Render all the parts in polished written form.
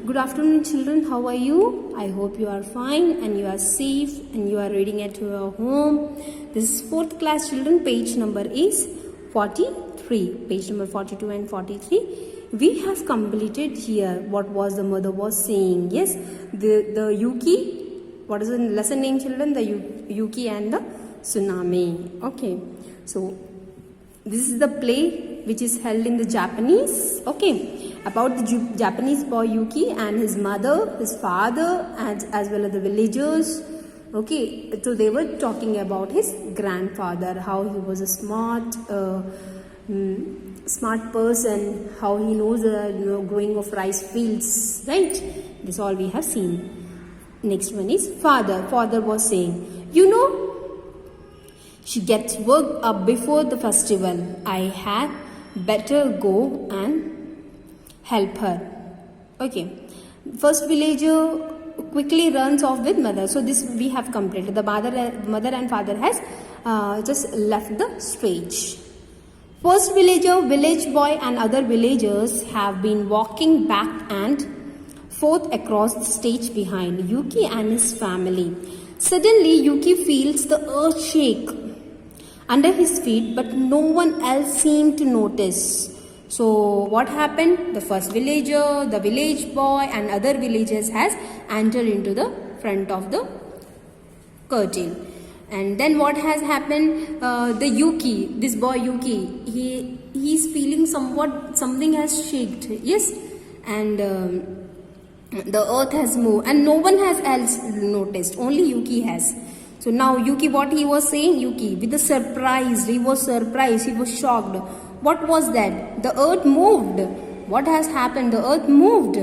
Good afternoon, children. How are you? I hope you are fine and you are safe and you are reading at your home. This is 4th class children. Page number is 43. Page number 42 and 43. We have completed here what was the mother was saying. Yes, the Yuki. What is the lesson name, children? The Yuki and the tsunami. Okay. So this is the play which is held in the Japanese. Okay. About the Japanese boy Yuki and his mother, his father, and as well as the villagers. Okay, so they were talking about his grandfather, how he was a smart person, how he knows the growing of rice fields, right? This all we have seen. Next one is father. Father was saying, she gets worked up before the festival. I had better go and help her. Okay. First villager quickly runs off with mother. So this we have completed. The mother and father has just left the stage. First villager, village boy and other villagers have been walking back and forth across the stage behind Yuki and his family. Suddenly Yuki feels the earth shake under his feet, but no one else seemed to notice. So what happened? The first villager, the village boy and other villagers has entered into the front of the curtain. And then what has happened? The Yuki, this boy Yuki, he's feeling something has shaken. Yes, and the earth has moved and no one has else noticed. Only Yuki has. So now Yuki, what he was saying? Yuki, with the surprise, he was surprised, he was shocked. What was that? The earth moved. What has happened? The earth moved.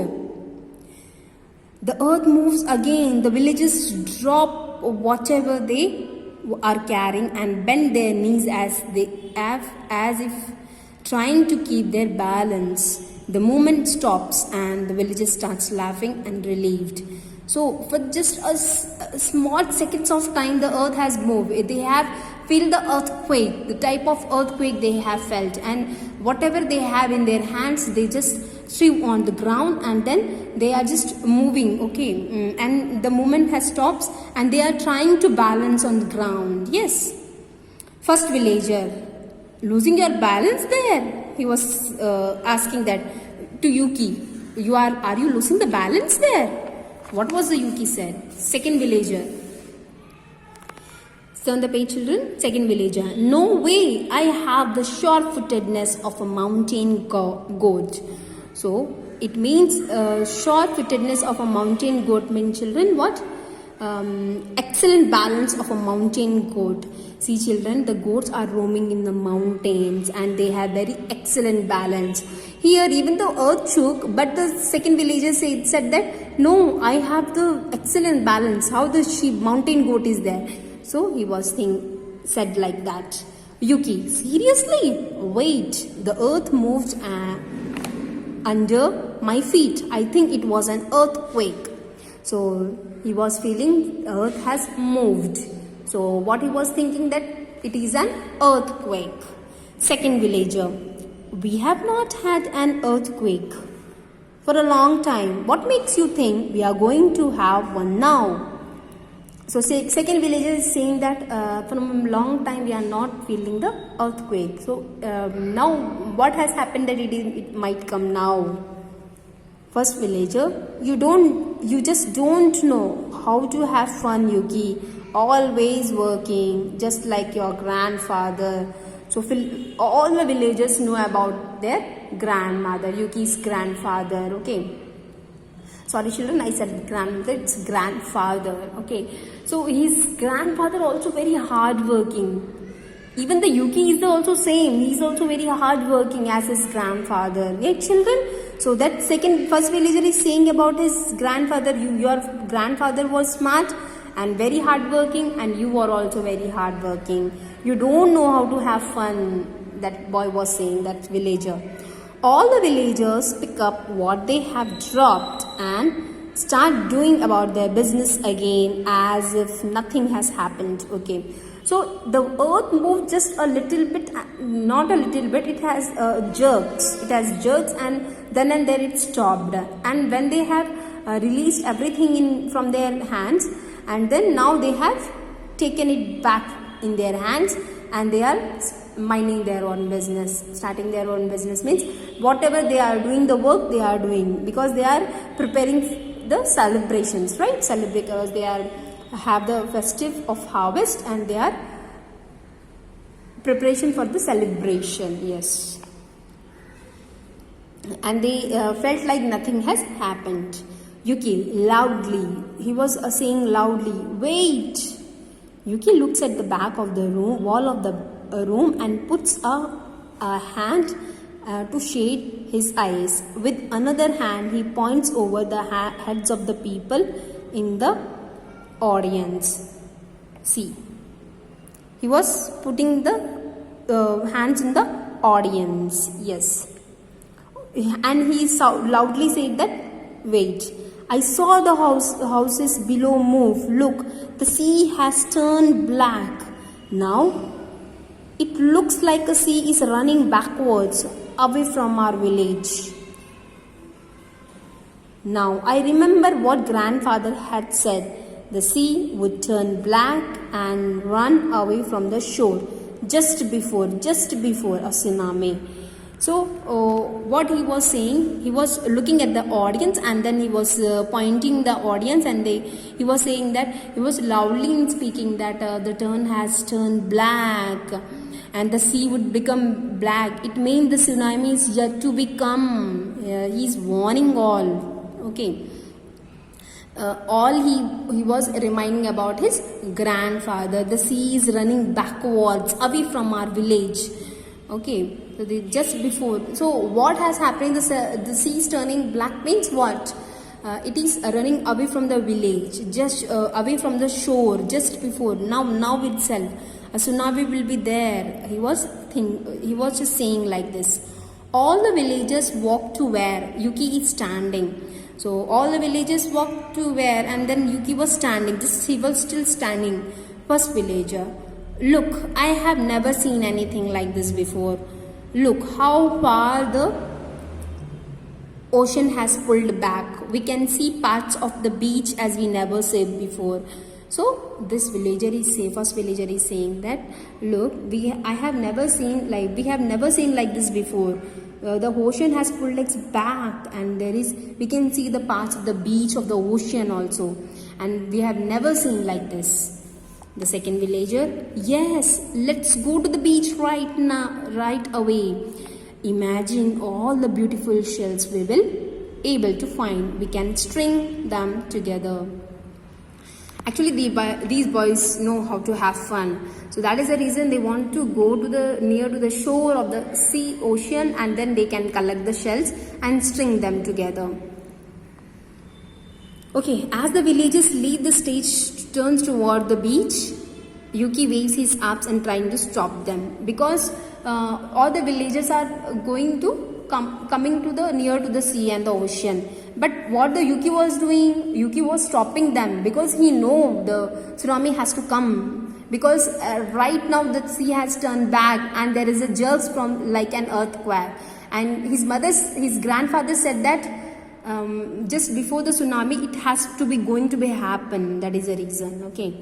The earth moves again. The villagers drop whatever they are carrying and bend their knees as if trying to keep their balance. The movement stops and the villagers starts laughing and relieved. So for just a small seconds of time, the earth has moved. They have feel the earthquake, the type of earthquake they have felt, and whatever they have in their hands, they just threw on the ground and then they are just moving, okay, and the movement has stopped and they are trying to balance on the ground. Yes. First villager, losing your balance there? He was asking that to Yuki. Are you losing the balance there? What was the Yuki said? Second villager. So on the page, children, second villager. No way, I have the sure-footedness of a mountain goat. So it means sure-footedness of a mountain goat means, children, what? Excellent balance of a mountain goat. See, children, the goats are roaming in the mountains and they have very excellent balance. Here, even the earth shook, but the second villager said that, no, I have the excellent balance. How the mountain goat is there? So he was said like that. Yuki, seriously? Wait, the earth moved under my feet. I think it was an earthquake. So he was feeling earth has moved. So what he was thinking that it is an earthquake. Second villager, we have not had an earthquake for a long time. What makes you think we are going to have one now? So second villager is saying that from a long time we are not feeling the earthquake. So now what has happened that it might come now? First villager, you just don't know how to have fun, Yuki. Always working, just like your grandfather. So all the villagers know about their grandmother, Yuki's grandfather. Okay. Sorry, children, I said grandmother, it's grandfather. Okay. So his grandfather also very hardworking. Even the Yuki is also same. He's also very hardworking as his grandfather. Yeah, children. So that first villager is saying about his grandfather. Your grandfather was smart and very hardworking, and you are also very hardworking. You don't know how to have fun. That boy was saying, that villager. All the villagers pick up what they have dropped and start doing about their business again as if nothing has happened. Okay, so the earth moved just a little bit, not a little bit, it has jerks, and then and there it stopped. And when they have released everything from their hands, and then now they have taken it back in their hands, and they are minding their own business. Starting their own business means whatever they are doing, the work they are doing, because they are preparing the celebrations, right? Celebrate, because they are have the festive of harvest, and they are preparation for the celebration. Yes, and they felt like nothing has happened. Yuki loudly, he was saying loudly, wait. Yuki looks at the back of the wall of the room and puts a hand to shade his eyes. With another hand, he points over the heads of the people in the audience. See, he was putting the hands in the audience. Yes, and he loudly said that, wait. I saw the houses below move. Look, the sea has turned black. Now, it looks like a sea is running backwards away from our village. Now, I remember what grandfather had said. The sea would turn black and run away from the shore just before a tsunami. So, what he was saying, he was looking at the audience, and then he was pointing the audience, and he was saying that, he was loudly speaking that the turn has turned black and the sea would become black. It means the tsunami is yet to become. He is warning all. Okay. All he was reminding about his grandfather. The sea is running backwards away from our village. Okay, so just before. So what has happened? The sea is turning black means what? It is running away from the village, just away from the shore, just before. Now itself, a tsunami will be there. He was just saying like this. All the villagers walked to where Yuki is standing. So all the villagers walked to where, and then Yuki was standing. He was still standing. First villager. Look, I have never seen anything like this before. Look how far the ocean has pulled back. We can see parts of the beach as we never saw before. So this first villager is saying that, look, we have never seen like this before. The ocean has pulled its back, and we can see the parts of the beach of the ocean also, and we have never seen like this. The second villager, yes, let's go to the beach right now, right away. Imagine all the beautiful shells we will able to find. We can string them together. Actually, these boys know how to have fun. So that is the reason they want to go to near to the shore of the ocean, and then they can collect the shells and string them together. Okay, as the villagers leave, the stage turns toward the beach. Yuki waves his arms and trying to stop them, because all the villagers are going to coming to near to the sea and the ocean. But what the Yuki was doing, Yuki was stopping them, because he know the tsunami has to come, because right now the sea has turned back and there is a jerks from like an earthquake. And his grandfather said that just before the tsunami it has to be going to be happen. That is the reason. Okay,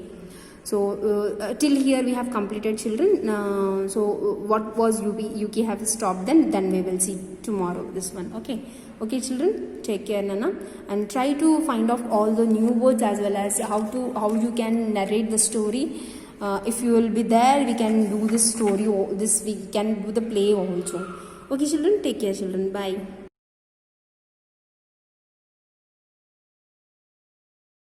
so till here we have completed, children. So what was Yuki have stopped, then we will see tomorrow this one. Okay children, take care, Nana, and try to find out all the new words as well as how you can narrate the story. If you will be there, we can do this story, we can do the play also. Okay children, take care children, bye.